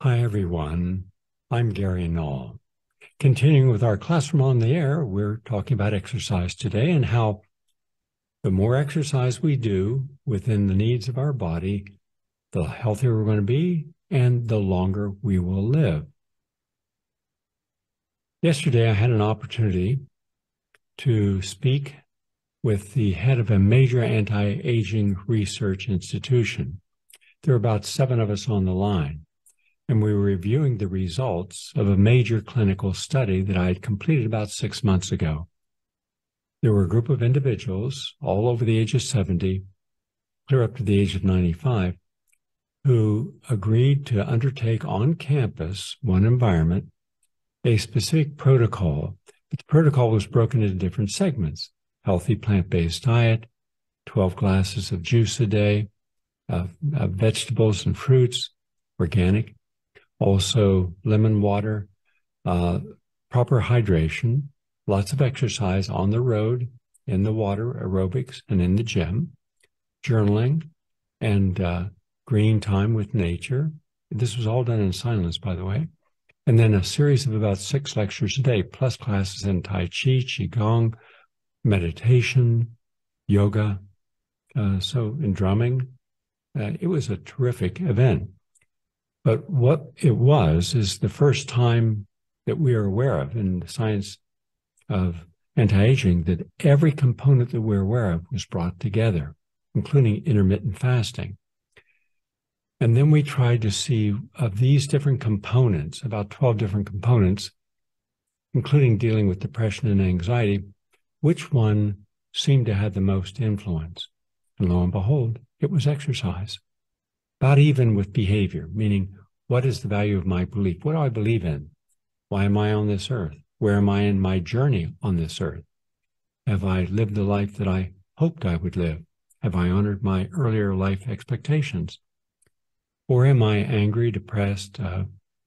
Hi, everyone. I'm Gary Null. Continuing with our classroom on the air, we're talking about exercise today and how the more exercise we do within the needs of our body, the healthier we're going to be and the longer we will live. Yesterday, I had an opportunity to speak with the head of a major anti-aging research institution. There were about 7 of us on the line, and we were reviewing the results of a major clinical study that I had completed about 6 months ago. There were a group of individuals, all over the age of 70, clear up to the age of 95, who agreed to undertake on campus, one environment, a specific protocol. But the protocol was broken into different segments: healthy plant-based diet, 12 glasses of juice a day, vegetables and fruits, organic, also lemon water, proper hydration, lots of exercise on the road, in the water, aerobics, and in the gym, journaling, and green time with nature. This was all done in silence, by the way. And then a series of about 6 lectures a day, plus classes in Tai Chi, Qigong, meditation, yoga, so in drumming. It was a terrific event. But what it was is the first time that we are aware of in the science of anti-aging that every component that we're aware of was brought together, including intermittent fasting. And then we tried to see of these different components, about 12 different components, including dealing with depression and anxiety, which one seemed to have the most influence. And lo and behold, it was exercise. About even with behavior, meaning what is the value of my belief? What do I believe in? Why am I on this earth? Where am I in my journey on this earth? Have I lived the life that I hoped I would live? Have I honored my earlier life expectations? Or am I angry, depressed,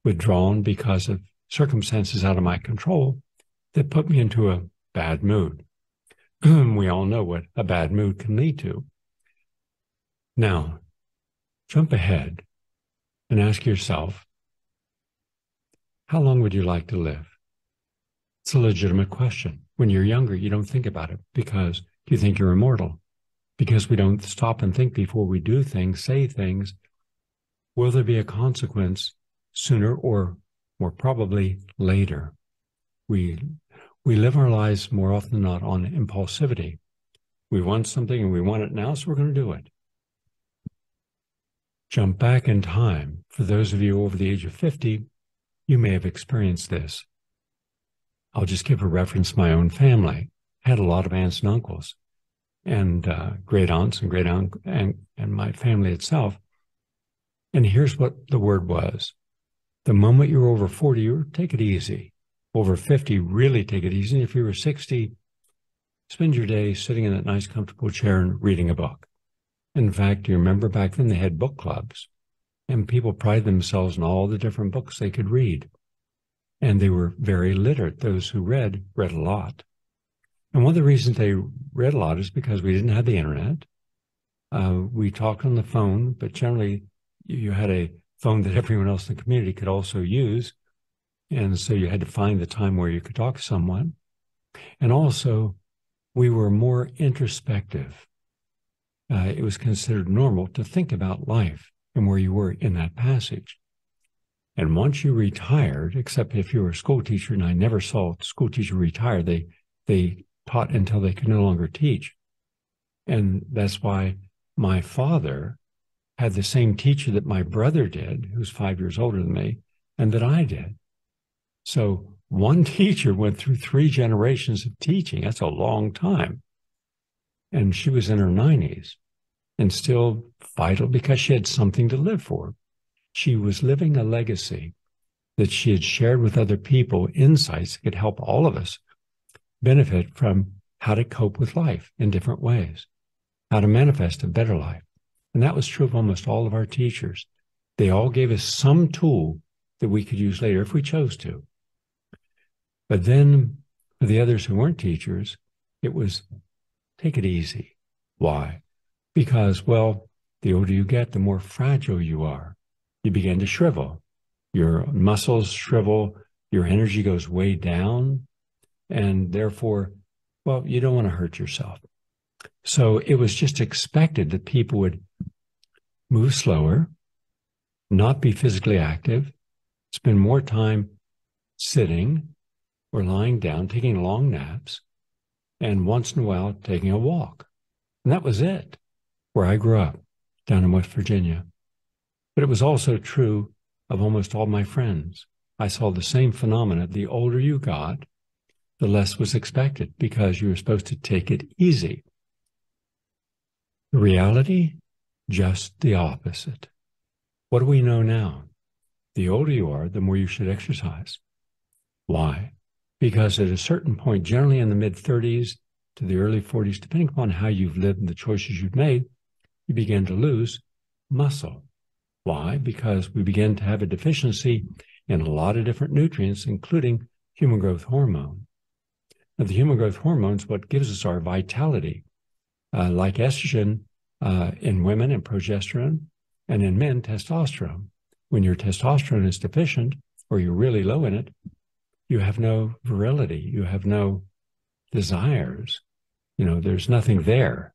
withdrawn because of circumstances out of my control that put me into a bad mood? We all know what a bad mood can lead to. Now, jump ahead and ask yourself, how long would you like to live? It's a legitimate question. When you're younger, you don't think about it because you think you're immortal. Because we don't stop and think before we do things, say things. Will there be a consequence sooner or more probably later? We live our lives more often than not on impulsivity. We want something and we want it now, so we're going to do it. Jump back in time. For those of you over the age of 50, you may have experienced this. I'll just give a reference to my own family. I had a lot of aunts and uncles and great aunts and great uncle and my family itself. And here's what the word was. The moment you're over 40, you take it easy. Over 50, really take it easy. And if you were 60, spend your day sitting in that nice, comfortable chair and reading a book. In fact, you remember back then they had book clubs, and people prided themselves on all the different books they could read. And they were very literate. Those who read a lot. And one of the reasons they read a lot is because we didn't have the internet. We talked on the phone, but generally you had a phone that everyone else in the community could also use. And so you had to find the time where you could talk to someone. And also, we were more introspective. It was considered normal to think about life and where you were in that passage. And once you retired, except if you were a school teacher, and I never saw a school teacher retire, they taught until they could no longer teach. And that's why my father had the same teacher that my brother did, who's 5 years older than me, and that I did. So one teacher went through 3 generations of teaching. That's a long time. And she was in her 90s and still vital because she had something to live for. She was living a legacy that she had shared with other people, insights that could help all of us benefit from how to cope with life in different ways, how to manifest a better life. And that was true of almost all of our teachers. They all gave us some tool that we could use later if we chose to. But then for the others who weren't teachers, it was take it easy. Why? Because, well, the older you get, the more fragile you are. You begin to shrivel. your muscles shrivel, your energy goes way down, and therefore, well, you don't want to hurt yourself. So it was just expected that people would move slower, not be physically active, spend more time sitting or lying down, taking long naps, and once in a while taking a walk. And that was it, where I grew up, down in West Virginia. But it was also true of almost all my friends. I saw the same phenomena. The older you got, the less was expected because you were supposed to take it easy. The reality, just the opposite. What do we know now? The older you are, the more you should exercise. Why? Because at a certain point, generally in the mid-30s to the early 40s, depending upon how you've lived and the choices you've made, you begin to lose muscle. Why? Because we begin to have a deficiency in a lot of different nutrients, including human growth hormone. Now, the human growth hormone is what gives us our vitality. Like estrogen in women and progesterone, and in men, testosterone. When your testosterone is deficient or you're really low in it, you have no virility, you have no desires, there's nothing there.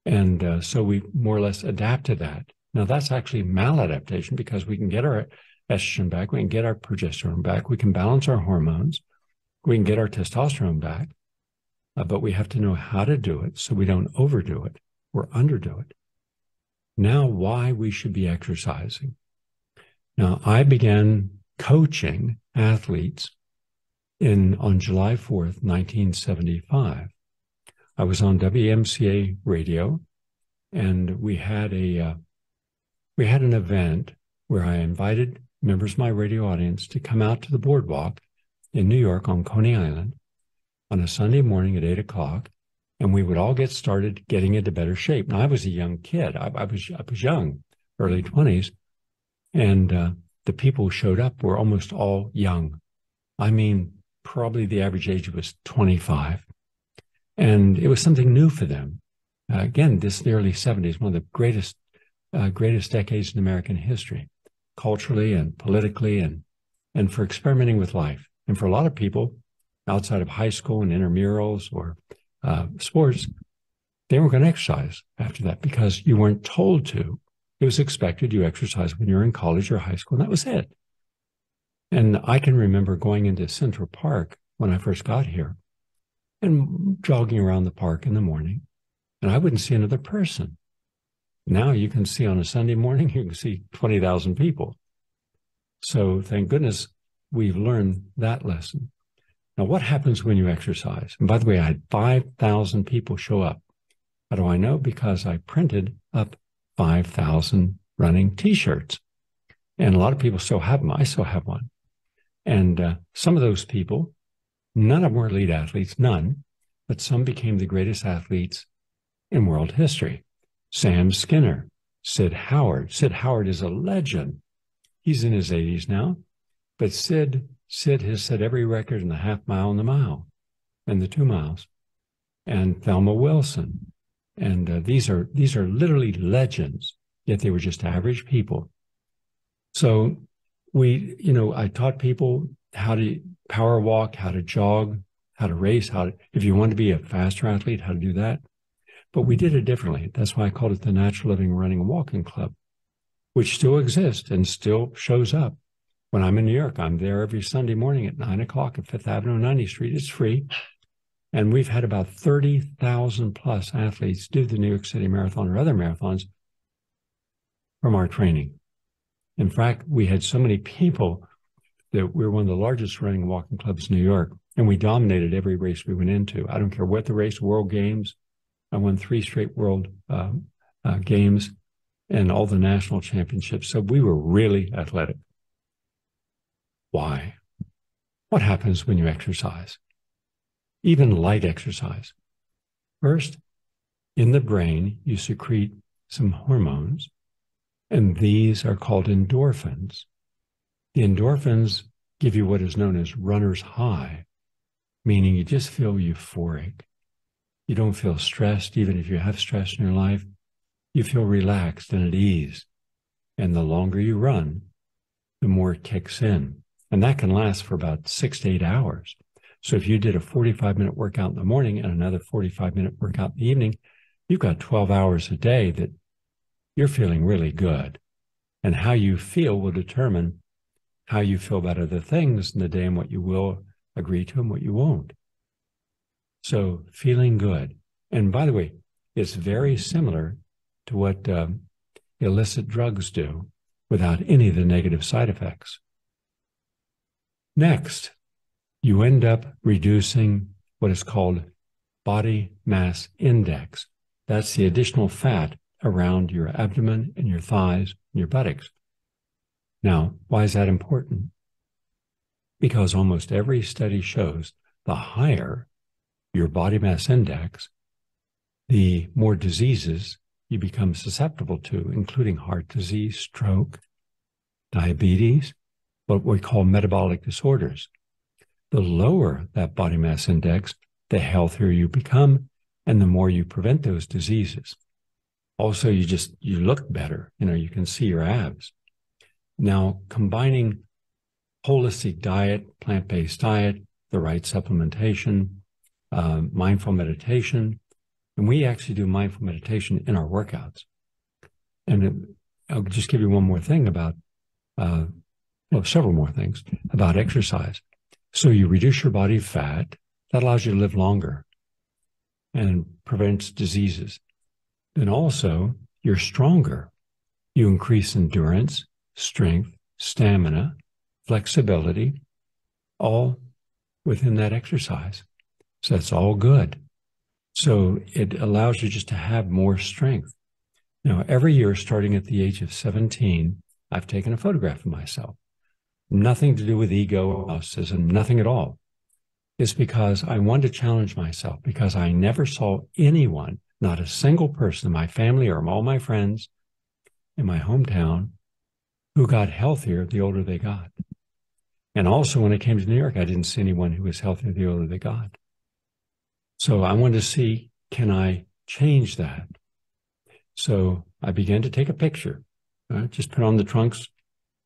And so we more or less adapt to that. Now that's actually maladaptation because we can get our estrogen back, we can get our progesterone back, we can balance our hormones, we can get our testosterone back, but we have to know how to do it so we don't overdo it or underdo it. Now, why we should be exercising. Now, I began coaching athletes on July 4th, 1975. I was on WMCA radio, and we had an event where I invited members of my radio audience to come out to the boardwalk in New York on Coney Island on a Sunday morning at 8 o'clock, and we would all get started getting into better shape. Now, I was a young kid. I was young, early 20s, and the people who showed up were almost all young. I mean, probably the average age was 25. And it was something new for them. Again, this is the early 70s, one of the greatest decades in American history, culturally and politically, and for experimenting with life. And for a lot of people, outside of high school and intramurals or sports, they weren't going to exercise after that because you weren't told to. It was expected you exercise when you were in college or high school, and that was it. And I can remember going into Central Park when I first got here and jogging around the park in the morning, and I wouldn't see another person. Now you can see on a Sunday morning, you can see 20,000 people. So thank goodness we've learned that lesson. Now, what happens when you exercise? And by the way, I had 5,000 people show up. How do I know? Because I printed up 5,000 running T-shirts. And a lot of people still have them. I still have one. And some of those people, none of them were elite athletes, none, but some became the greatest athletes in world history. Sam Skinner, Sid Howard. Sid Howard is a legend. He's in his 80s now, but Sid has set every record in the half mile and the mile and the 2 miles. And Thelma Wilson. And these are literally legends, yet they were just average people. So I taught people how to power walk, how to jog, how to race, if you want to be a faster athlete, how to do that. But we did it differently. That's why I called it the Natural Living Running and Walking Club, which still exists and still shows up. When I'm in New York, I'm there every Sunday morning at 9 o'clock at 5th Avenue and 90th Street. It's free. And we've had about 30,000 plus athletes do the New York City Marathon or other marathons from our training. In fact, we had so many people that we were one of the largest running and walking clubs in New York, and we dominated every race we went into. I don't care what the race, World Games. I won 3 straight World Games and all the national championships. So we were really athletic. Why? What happens when you exercise? Even light exercise. First, in the brain, you secrete some hormones, and these are called endorphins. The endorphins give you what is known as runner's high, meaning you just feel euphoric. You don't feel stressed, even if you have stress in your life. You feel relaxed and at ease. And the longer you run, the more it kicks in. And that can last for about 6 to 8 hours. So if you did a 45-minute workout in the morning and another 45-minute workout in the evening, you've got 12 hours a day that you're feeling really good. And how you feel will determine how you feel about other things in the day and what you will agree to and what you won't. So feeling good. And by the way, it's very similar to what illicit drugs do without any of the negative side effects. Next, you end up reducing what is called body mass index. That's the additional fat around your abdomen and your thighs and your buttocks. Now, why is that important? Because almost every study shows the higher your body mass index, the more diseases you become susceptible to, including heart disease, stroke, diabetes, what we call metabolic disorders. The lower that body mass index, the healthier you become and the more you prevent those diseases. Also, you look better. You can see your abs. Now, combining holistic diet, plant-based diet, the right supplementation, mindful meditation, and we actually do mindful meditation in our workouts. And I'll just give you one more thing about, several more things about exercise. So you reduce your body fat, that allows you to live longer and prevents diseases. Then also, you're stronger. You increase endurance, strength, stamina, flexibility, all within that exercise. So that's all good. So it allows you just to have more strength. Now, every year, starting at the age of 17, I've taken a photograph of myself. Nothing to do with ego or narcissism, nothing at all. It's because I wanted to challenge myself, because I never saw anyone, not a single person in my family or all my friends in my hometown, who got healthier the older they got. And also when I came to New York, I didn't see anyone who was healthier the older they got. So I wanted to see, can I change that? So I began to take a picture, just put on the trunks,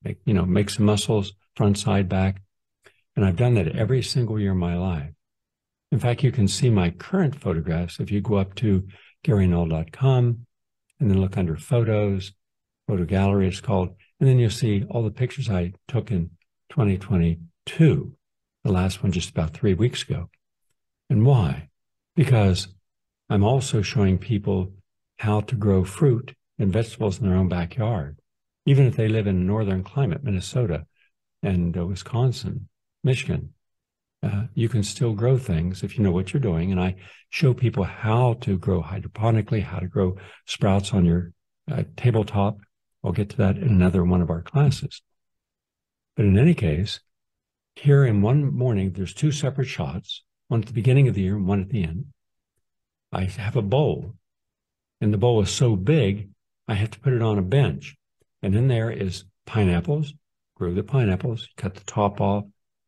make some muscles, front, side, back. And I've done that every single year of my life. In fact, you can see my current photographs if you go up to GaryNull.com and then look under photos, photo gallery it's called, and then you'll see all the pictures I took in 2022, the last one just about 3 weeks ago. And why? Because I'm also showing people how to grow fruit and vegetables in their own backyard, even if they live in a northern climate, Minnesota and Wisconsin, Michigan. You can still grow things if you know what you're doing. And I show people how to grow hydroponically, how to grow sprouts on your tabletop. I'll get to that in another one of our classes. But in any case, here in one morning, there's 2 separate shots, one at the beginning of the year and one at the end. I have a bowl, and the bowl is so big, I have to put it on a bench. And in there is pineapples, grow the pineapples, cut the top off.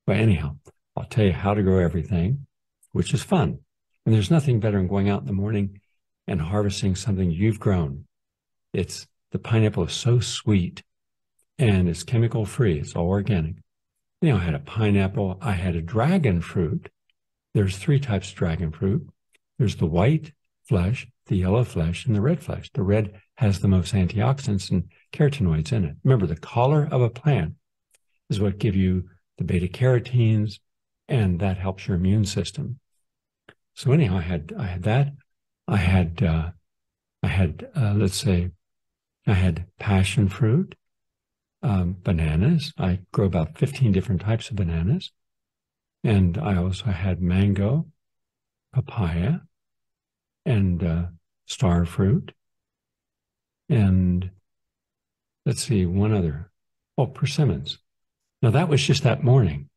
But anyhow, I'll tell you how to grow everything, which is fun. And there's nothing better than going out in the morning and harvesting something you've grown. The pineapple is so sweet and it's chemical free. It's all organic. I had a pineapple. I had a dragon fruit. There's 3 types of dragon fruit. There's the white flesh, the yellow flesh, and the red flesh. The red has the most antioxidants and carotenoids in it. Remember, the color of a plant is what give you the beta carotenes, and that helps your immune system. So anyhow, I had that. I had passion fruit, bananas. I grow about 15 different types of bananas. And I also had mango, papaya, and star fruit. And let's see, one other. Persimmons. Now that was just that morning.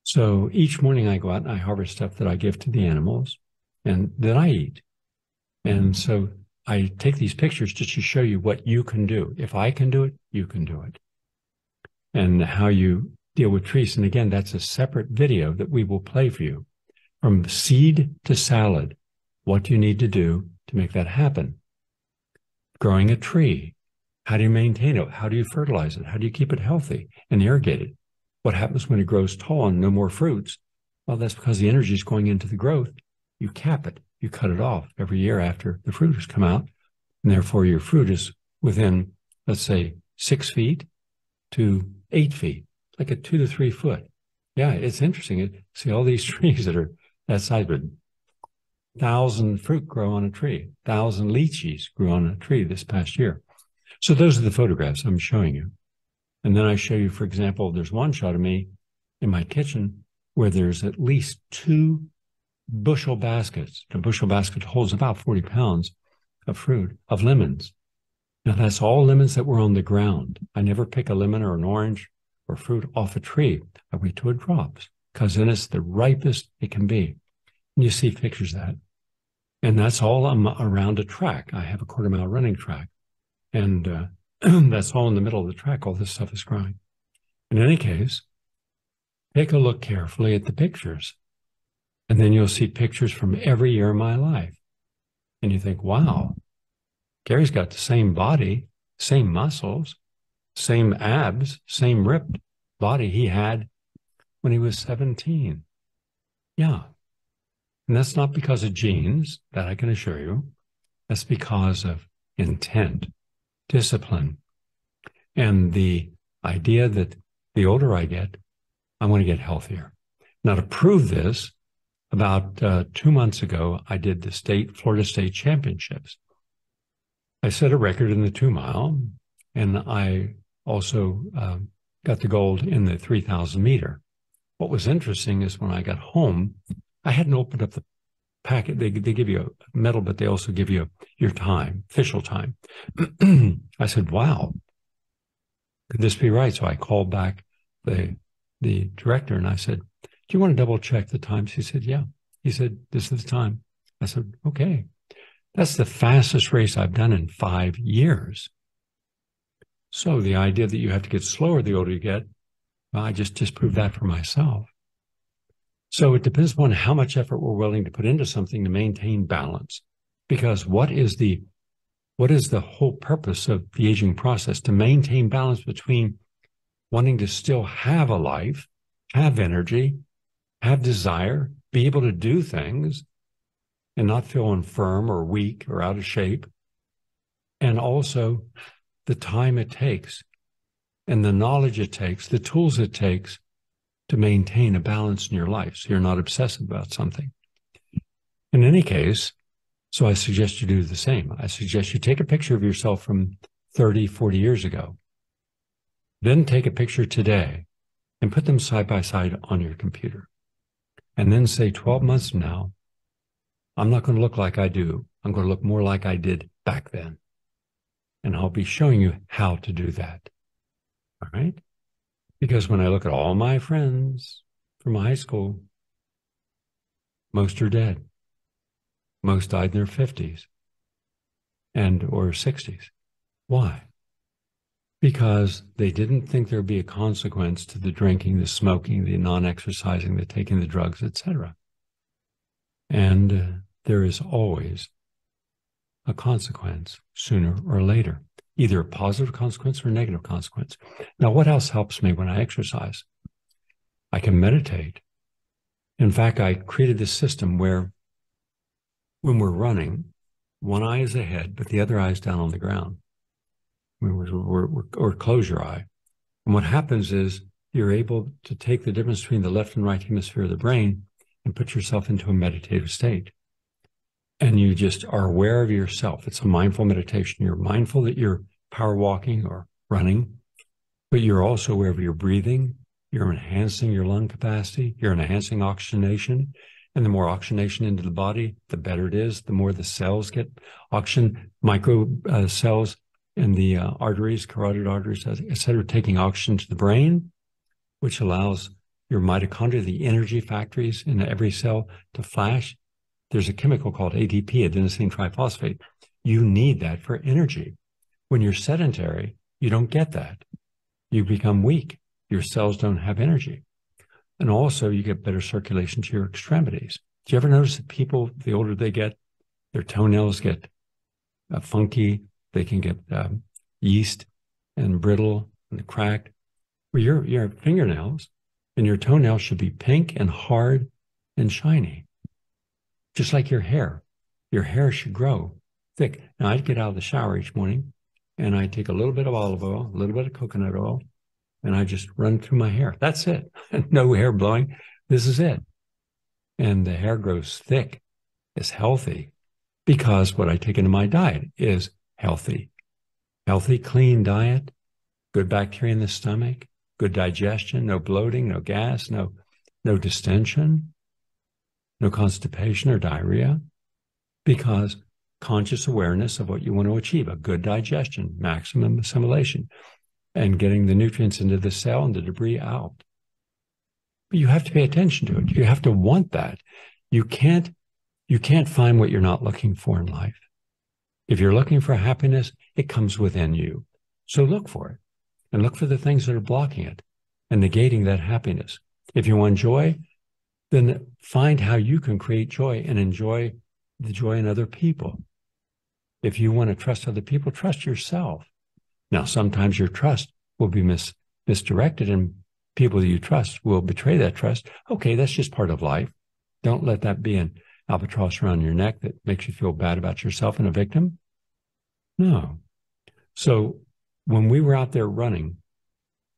So each morning I go out and I harvest stuff that I give to the animals and that I eat. And so I take these pictures just to show you what you can do. If I can do it, you can do it. And how you deal with trees. And again, that's a separate video that we will play for you. From seed to salad, what you need to do to make that happen. Growing a tree, How do you maintain it? How do you fertilize it? How do you keep it healthy and irrigate it? What happens when it grows tall and no more fruits? Well, that's because the energy is going into the growth. You cap it. You cut it off every year after the fruit has come out. And therefore, your fruit is within, let's say, 6 feet to 8 feet, like a 2 to 3 foot. Yeah, it's interesting. See all these trees that are that size, but 1,000 fruit grow on a tree. 1,000 lychees grew on a tree this past year. So those are the photographs I'm showing you. And then I show you, for example, there's one shot of me in my kitchen where there's at least 2 bushel baskets. A bushel basket holds about 40 pounds of fruit, of lemons. Now, that's all lemons that were on the ground. I never pick a lemon or an orange or fruit off a tree. I wait till it drops, because then it's the ripest it can be. And you see pictures of that. And that's all around a track. I have a 1/4 mile running track. And that's all in the middle of the track. All this stuff is growing. In any case, take a look carefully at the pictures. And then you'll see pictures from every year of my life. And you think, wow, Gary's got the same body, same muscles, same abs, same ripped body he had when he was 17. Yeah. And that's not because of genes, that I can assure you. That's because of intent, discipline, and the idea that the older I get, I want to get healthier. Now, to prove this, about 2 months ago, I did the Florida State Championships. I set a record in the 2 mile, and I also got the gold in the 3,000 meter. What was interesting is when I got home, I hadn't opened up the packet. They give you a medal, but they also give you your time, official time. I said, wow, could this be right? So I called back the director and I said, do you want to double check the times? He said, yeah. He said, this is the time. I said, okay. That's the fastest race I've done in 5 years. So the idea that you have to get slower the older you get, well, I just disproved that for myself. So it depends upon how much effort we're willing to put into something to maintain balance. Because what is the whole purpose of the aging process? To maintain balance between wanting to still have a life, have energy, have desire, be able to do things, and not feel infirm or weak or out of shape. And also the time it takes and the knowledge it takes, the tools it takes to maintain a balance in your life so you're not obsessive about something. In any case, so I suggest you do the same. I suggest you take a picture of yourself from 30, 40 years ago. Then take a picture today and put them side by side on your computer. And then say 12 months from now, I'm not going to look like I do. I'm going to look more like I did back then. And I'll be showing you how to do that. All right? Because when I look at all my friends from high school, most are dead. Most died in their 50s or 60s. Why? Because they didn't think there'd be a consequence to the drinking, the smoking, the non-exercising, the taking the drugs, etc. And there is always a consequence sooner or later, either a positive consequence or a negative consequence. Now, what else helps me when I exercise? I can meditate. In fact, I created this system where when we're running, one eye is ahead, but the other eye is down on the ground. Or close your eye. And what happens is you're able to take the difference between the left and right hemisphere of the brain and put yourself into a meditative state. And you just are aware of yourself. It's a mindful meditation. You're mindful that you're power walking or running, but you're also aware of your breathing. You're enhancing your lung capacity. You're enhancing oxygenation. And the more oxygenation into the body, the better it is. The more the cells get oxygen, micro cells in the arteries, carotid arteries, et cetera, taking oxygen to the brain, which allows your mitochondria, the energy factories in every cell, to flash. There's a chemical called ATP, adenosine triphosphate. You need that for energy. When you're sedentary, you don't get that. You become weak. Your cells don't have energy. And also you get better circulation to your extremities. Do you ever notice that people, the older they get, their toenails get funky, they can get yeast and brittle and cracked. Well, your fingernails and your toenails should be pink and hard and shiny, just like your hair. Your hair should grow thick. Now, I'd get out of the shower each morning, and I'd take a little bit of olive oil, a little bit of coconut oil, and I just run through my hair. That's it. No hair blowing. This is it. And the hair grows thick. It's healthy because what I take into my diet is healthy. Healthy, clean diet, good bacteria in the stomach, good digestion, no bloating, no gas, no distension, no constipation or diarrhea, because conscious awareness of what you want to achieve, a good digestion, maximum assimilation, and getting the nutrients into the cell and the debris out. But you have to pay attention to it. You have to want that. You can't find what you're not looking for in life. If you're looking for happiness, it comes within you. So look for it and look for the things that are blocking it and negating that happiness. If you want joy, then find how you can create joy and enjoy the joy in other people. If you want to trust other people, trust yourself. Now, sometimes your trust will be misdirected and people that you trust will betray that trust. Okay, that's just part of life. Don't let that be an albatross around your neck that makes you feel bad about yourself and a victim. No. So when we were out there running,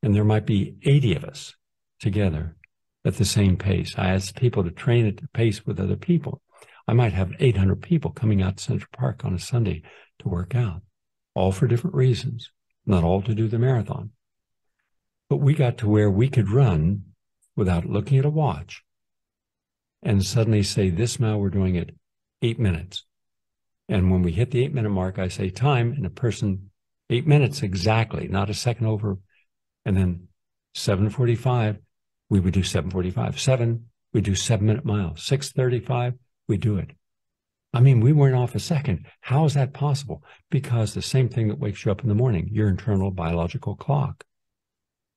and there might be 80 of us together at the same pace, I asked people to train at the pace with other people. I might have 800 people coming out to Central Park on a Sunday to work out, all for different reasons, not all to do the marathon. But we got to where we could run without looking at a watch and suddenly say, this mile we're doing it 8 minutes. And when we hit the 8-minute mark, I say time, and a person, 8 minutes exactly, not a second over. And then 7:45, we would do 7:45. 7, we do 7-minute miles. 6:35, we do it. I mean, we weren't off a second. How is that possible? Because the same thing that wakes you up in the morning, your internal biological clock.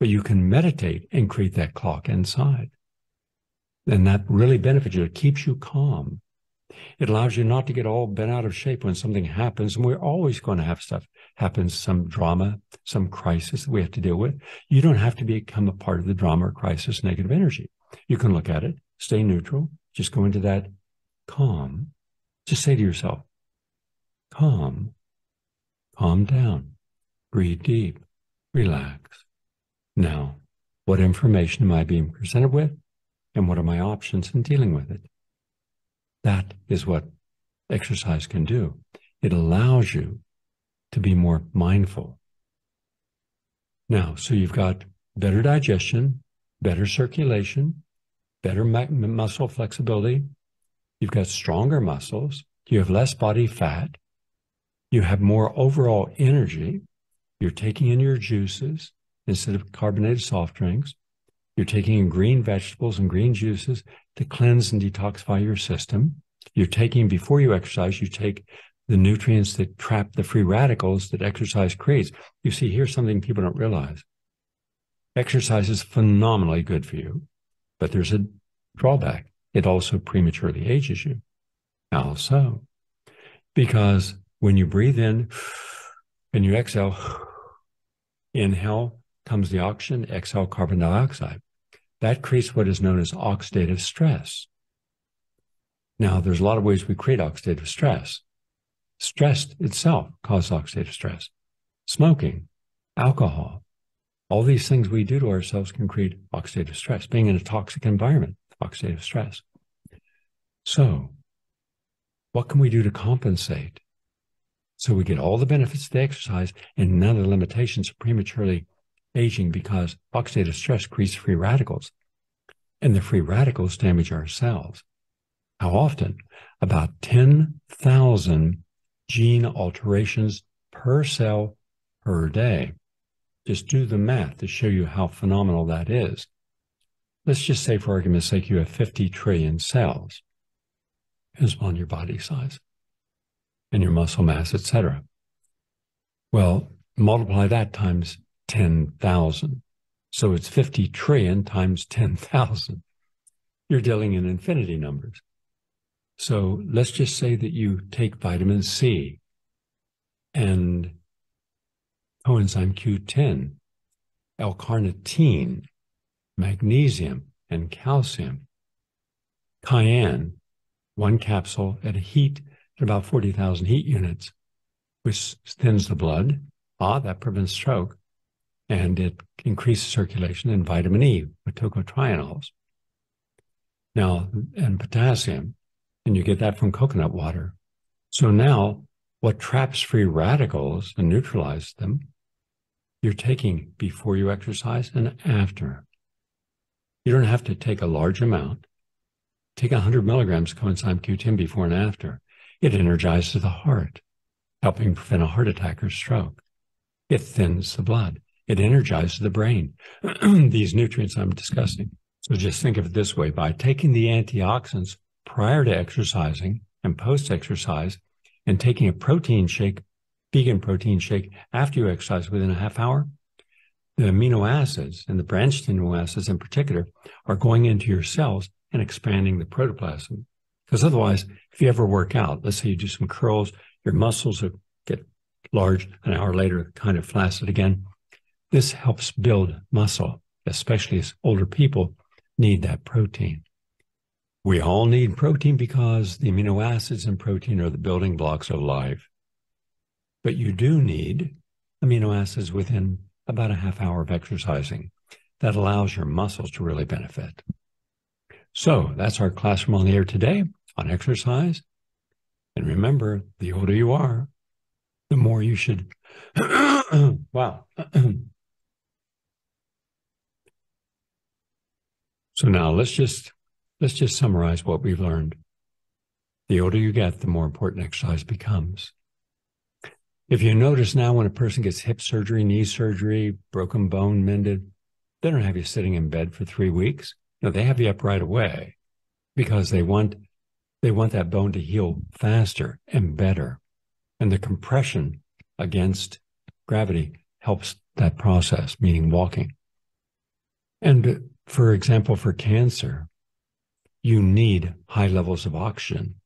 But you can meditate and create that clock inside. And that really benefits you. It keeps you calm. It allows you not to get all bent out of shape when something happens. And we're always going to have stuff happen, some drama, some crisis that we have to deal with. You don't have to become a part of the drama or crisis, negative energy. You can look at it, stay neutral, just go into that calm. Just say to yourself, calm down, breathe deep, relax. Now, what information am I being presented with? And what are my options in dealing with it? That is what exercise can do. It allows you to be more mindful. Now, so you've got better digestion, better circulation, better muscle flexibility. You've got stronger muscles. You have less body fat. You have more overall energy. You're taking in your juices instead of carbonated soft drinks. You're taking in green vegetables and green juices to cleanse and detoxify your system. You're taking, before you exercise, you take the nutrients that trap the free radicals that exercise creates. You see, here's something people don't realize. Exercise is phenomenally good for you, but there's a drawback. It also prematurely ages you. How so? Because when you breathe in and you exhale, inhale comes the oxygen, exhale carbon dioxide. That creates what is known as oxidative stress. Now, there's a lot of ways we create oxidative stress. Stress itself causes oxidative stress. Smoking, alcohol, all these things we do to ourselves can create oxidative stress. Being in a toxic environment, oxidative stress. So, what can we do to compensate? So we get all the benefits of the exercise and none of the limitations of prematurely aging, because oxidative stress creates free radicals. And the free radicals damage our cells. How often? About 10,000 gene alterations per cell per day. Just do the math to show you how phenomenal that is. Let's just say, for argument's sake, you have 50 trillion cells. Depends on your body size and your muscle mass, etc. Well, multiply that times 10,000. So it's 50 trillion times 10,000. You're dealing in infinity numbers. So let's just say that you take vitamin C and coenzyme Q10, L-carnitine, magnesium, and calcium. Cayenne, one capsule at a heat at about 40,000 heat units, which thins the blood. That prevents stroke. And it increases circulation, and vitamin E with tocotrienols. Now, and potassium, and you get that from coconut water. So now, what traps free radicals and neutralizes them, you're taking before you exercise and after. You don't have to take a large amount. Take 100 milligrams coenzyme Q10 before and after. It energizes the heart, helping prevent a heart attack or stroke. It thins the blood. It energizes the brain. These nutrients I'm discussing. So just think of it this way. By taking the antioxidants prior to exercising and post-exercise, and taking a protein shake, vegan protein shake, after you exercise within a half hour, the amino acids, and the branched amino acids in particular, are going into your cells and expanding the protoplasm. Because otherwise, if you ever work out, let's say you do some curls, your muscles will get large, an hour later, kind of flaccid again. This helps build muscle, especially as older people need that protein. We all need protein because the amino acids in protein are the building blocks of life. But you do need amino acids within about a half hour of exercising. That allows your muscles to really benefit. So that's our classroom on the air today on exercise. And remember, the older you are, the more you should, wow. So now let's just summarize what we've learned. The older you get, the more important exercise becomes. If you notice now, when a person gets hip surgery, knee surgery, broken bone mended, they don't have you sitting in bed for 3 weeks. No, they have you up right away because they want that bone to heal faster and better. And the compression against gravity helps that process, meaning walking. And for example, for cancer, you need high levels of oxygen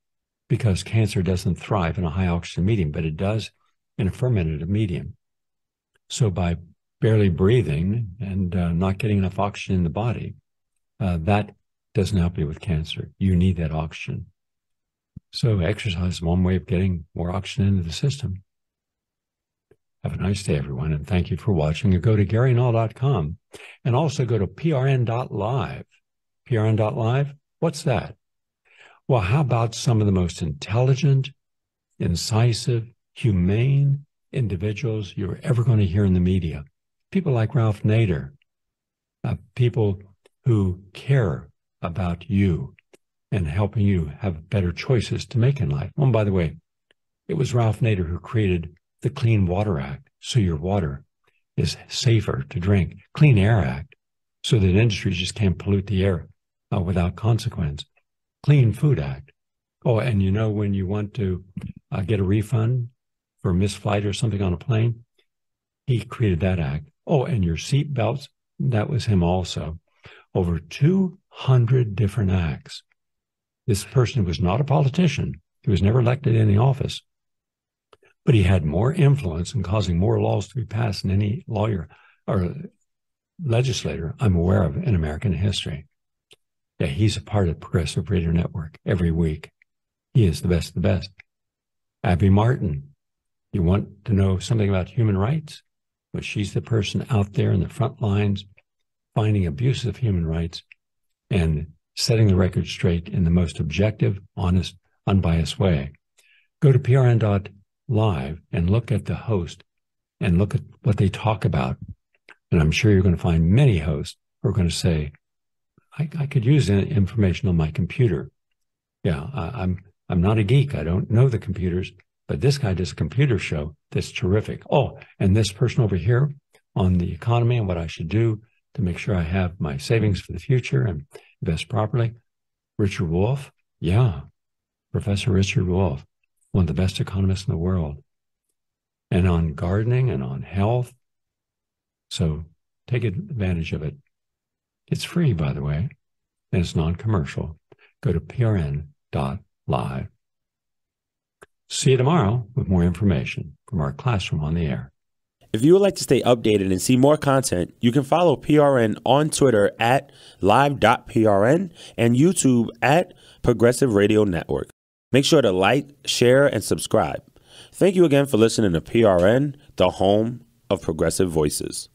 because cancer doesn't thrive in a high oxygen medium, but it does in a fermented medium. So by barely breathing and not getting enough oxygen in the body, that doesn't help you with cancer. You need that oxygen. So exercise is one way of getting more oxygen into the system. Have a nice day, everyone, and thank you for watching. And go to GaryNull.com and also go to PRN.Live. PRN.Live, what's that? Well, how about some of the most intelligent, incisive, humane individuals you're ever going to hear in the media? People like Ralph Nader, people who care about you and helping you have better choices to make in life. Oh, and by the way, it was Ralph Nader who created the Clean Water Act, so your water is safer to drink. Clean Air Act, so that industries just can't pollute the air without consequence. Clean Food Act. Oh, and you know, when you want to get a refund for a missed flight or something on a plane, he created that act. Oh, and your seat belts, that was him also. Over 200 different acts. This person was not a politician. He was never elected in the office. But he had more influence in causing more laws to be passed than any lawyer or legislator I'm aware of in American history. Yeah, he's a part of the Progressive Radio Network every week. He is the best of the best. Abby Martin, you want to know something about human rights? Well, she's the person out there in the front lines finding abuses of human rights and setting the record straight in the most objective, honest, unbiased way. Go to PRN.Live and look at the host and look at what they talk about. And I'm sure you're going to find many hosts who are going to say, I could use that information on my computer. Yeah, I'm not a geek. I don't know the computers, but this guy does a computer show that's terrific. Oh, and this person over here on the economy and what I should do to make sure I have my savings for the future and invest properly. Richard Wolff, yeah, Professor Richard Wolff, one of the best economists in the world. And on gardening and on health. So take advantage of it. It's free, by the way, and it's non-commercial. Go to PRN.Live. See you tomorrow with more information from our classroom on the air. If you would like to stay updated and see more content, you can follow PRN on Twitter at live.prn and YouTube at Progressive Radio Network. Make sure to like, share, and subscribe. Thank you again for listening to PRN, the home of progressive voices.